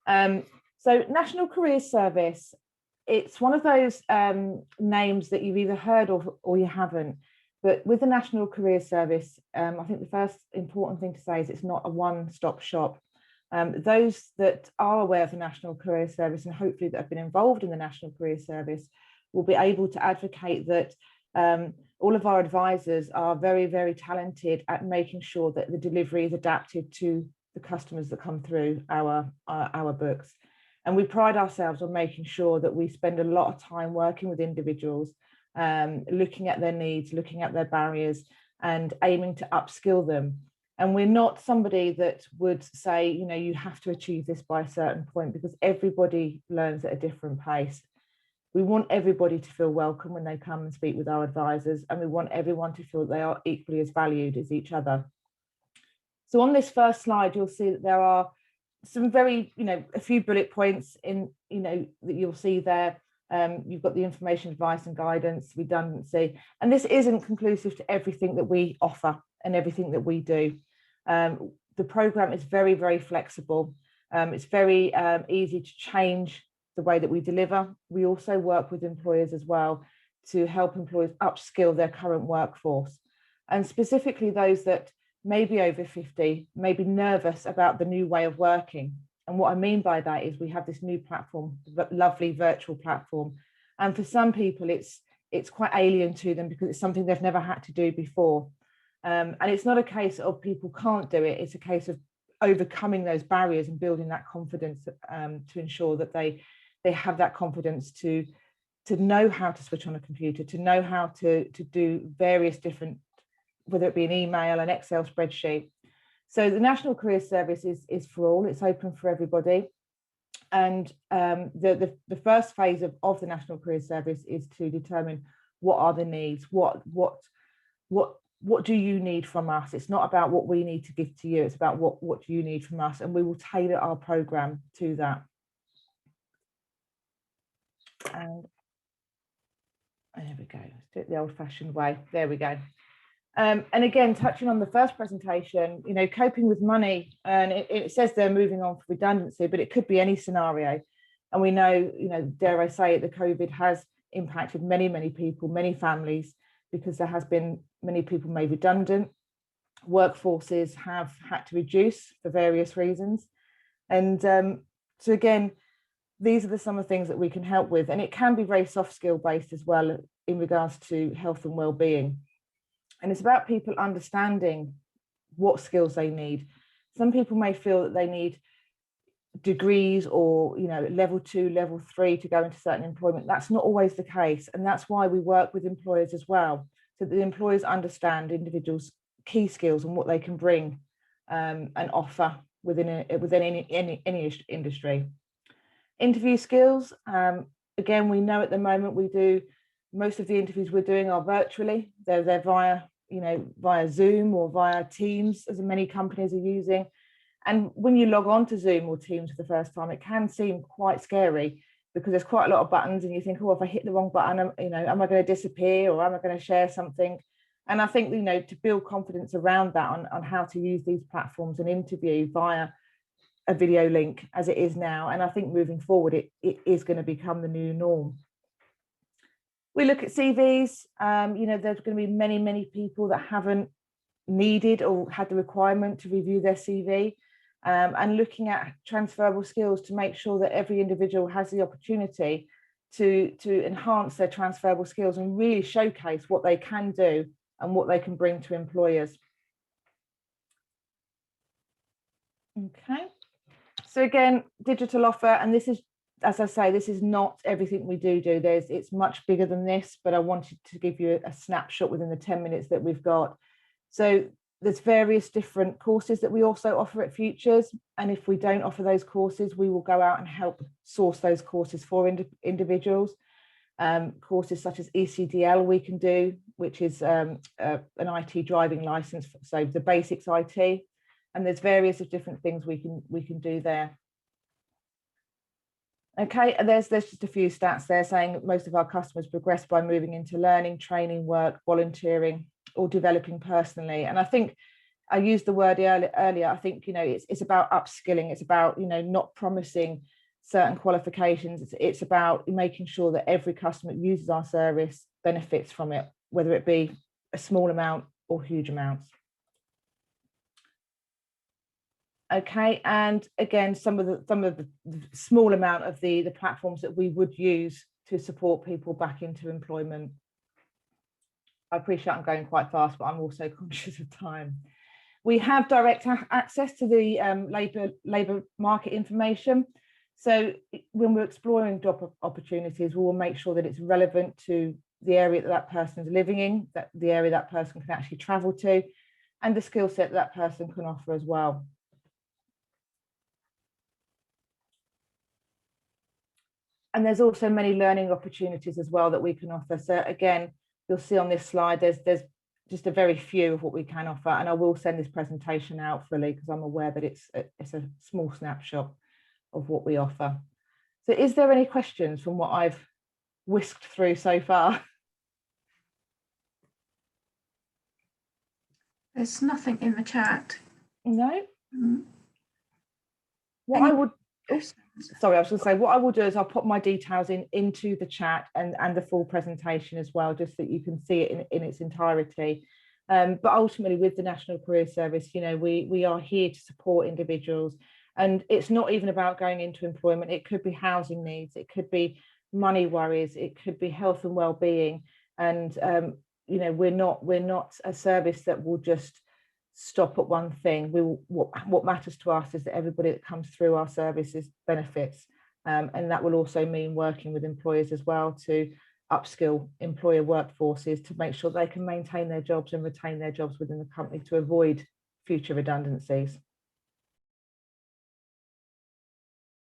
So National Career Service, it's one of those names that you've either heard of or you haven't. But with the National Career Service, I think the first important thing to say is it's not a one-stop shop. Those that are aware of the National Career Service and hopefully that have been involved in the National Career Service will be able to advocate that all of our advisors are very, very talented at making sure that the delivery is adapted to the customers that come through our books. And we pride ourselves on making sure that we spend a lot of time working with individuals, looking at their needs, looking at their barriers, and aiming to upskill them. And we're not somebody that would say, you know, you have to achieve this by a certain point, because everybody learns at a different pace. We want everybody to feel welcome when they come and speak with our advisors, and we want everyone to feel that they are equally as valued as each other. So on this first slide, you'll see that there are some very, a few bullet points in, that you'll see there. You've got the information, advice and guidance, redundancy, and this isn't conclusive to everything that we offer and everything that we do. The program is very, very flexible. It's very easy to change the way that we deliver. We also work with employers as well to help employers upskill their current workforce, and specifically those that may be over 50, may be nervous about the new way of working. And what I mean by that is we have this new platform, lovely virtual platform. And for some people, it's quite alien to them because it's something they've never had to do before. And it's not a case of people can't do it. It's a case of overcoming those barriers and building that confidence to ensure that they have that confidence to know how to switch on a computer, to know how to do various different, whether it be an email, an Excel spreadsheet. So the National Career Service is for all. It's open for everybody. And the first phase of the National Career Service is to determine what are the needs, what do you need from us? It's not about what we need to give to you, it's about what do you need from us, and we will tailor our program to that. And there we go, let's do it the old-fashioned way. There we go. And again, touching on the first presentation, coping with money, and it says they're moving on for redundancy, but it could be any scenario. And we know, dare I say it, the COVID has impacted many, many people, many families, because there has been many people made redundant. Workforces have had to reduce for various reasons. And so again, these are some of the things that we can help with. And it can be very soft skill based as well in regards to health and well-being. And it's about people understanding what skills they need. Some people may feel that they need degrees or level 2, level 3 to go into certain employment. That's not always the case, and that's why we work with employers as well, so that the employers understand individuals' key skills and what they can bring and offer within any industry. Interview skills, again, we know at the moment we do most of the interviews we're doing are virtually. They're via Zoom or via Teams, as many companies are using. And when you log on to Zoom or Teams for the first time, it can seem quite scary because there's quite a lot of buttons, and you think, oh, if I hit the wrong button, am I going to disappear, or am I going to share something? And I think, to build confidence around that on how to use these platforms and interview via a video link as it is now. And I think moving forward, it is going to become the new norm. We look at CVs, there's going to be many, many people that haven't needed or had the requirement to review their CV, and looking at transferable skills to make sure that every individual has the opportunity to enhance their transferable skills and really showcase what they can do and what they can bring to employers. Okay, so again, digital offer, and this is, as I say, this is not everything we do. It's much bigger than this, but I wanted to give you a snapshot within the 10 minutes that we've got. So there's various different courses that we also offer at Futures. And if we don't offer those courses, we will go out and help source those courses for individuals. Courses such as ECDL we can do, which is an IT driving license, so the basics IT. And there's various of different things we can do there. Okay, and there's just a few stats there saying that most of our customers progress by moving into learning, training, work, volunteering, or developing personally. And I think I used the word earlier. I think, it's about upskilling. It's about, not promising certain qualifications. It's about making sure that every customer that uses our service benefits from it, whether it be a small amount or huge amounts. Okay, and again, some of the small amount of the platforms that we would use to support people back into employment. I appreciate I'm going quite fast, but I'm also conscious of time. We have direct access to the labour market information. So when we're exploring job opportunities, we will make sure that it's relevant to the area that person is living in, that the area that person can actually travel to, and the skill set that person can offer as well. And there's also many learning opportunities as well that we can offer. So again, you'll see on this slide, there's just a very few of what we can offer. And I will send this presentation out fully because I'm aware that it's a small snapshot of what we offer. So is there any questions from what I've whisked through so far? There's nothing in the chat. No. What I would, sorry, I was going to say, what I will do is I'll put my details into the chat and the full presentation as well, just that you can see it in its entirety. But ultimately, with the National Career Service, we are here to support individuals, and it's not even about going into employment. It could be housing needs, it could be money worries, it could be health and well-being, and we're not a service that will just stop at one thing. What matters to us is that everybody that comes through our services benefits, and that will also mean working with employers as well to upskill employer workforces to make sure they can maintain their jobs and retain their jobs within the company to avoid future redundancies.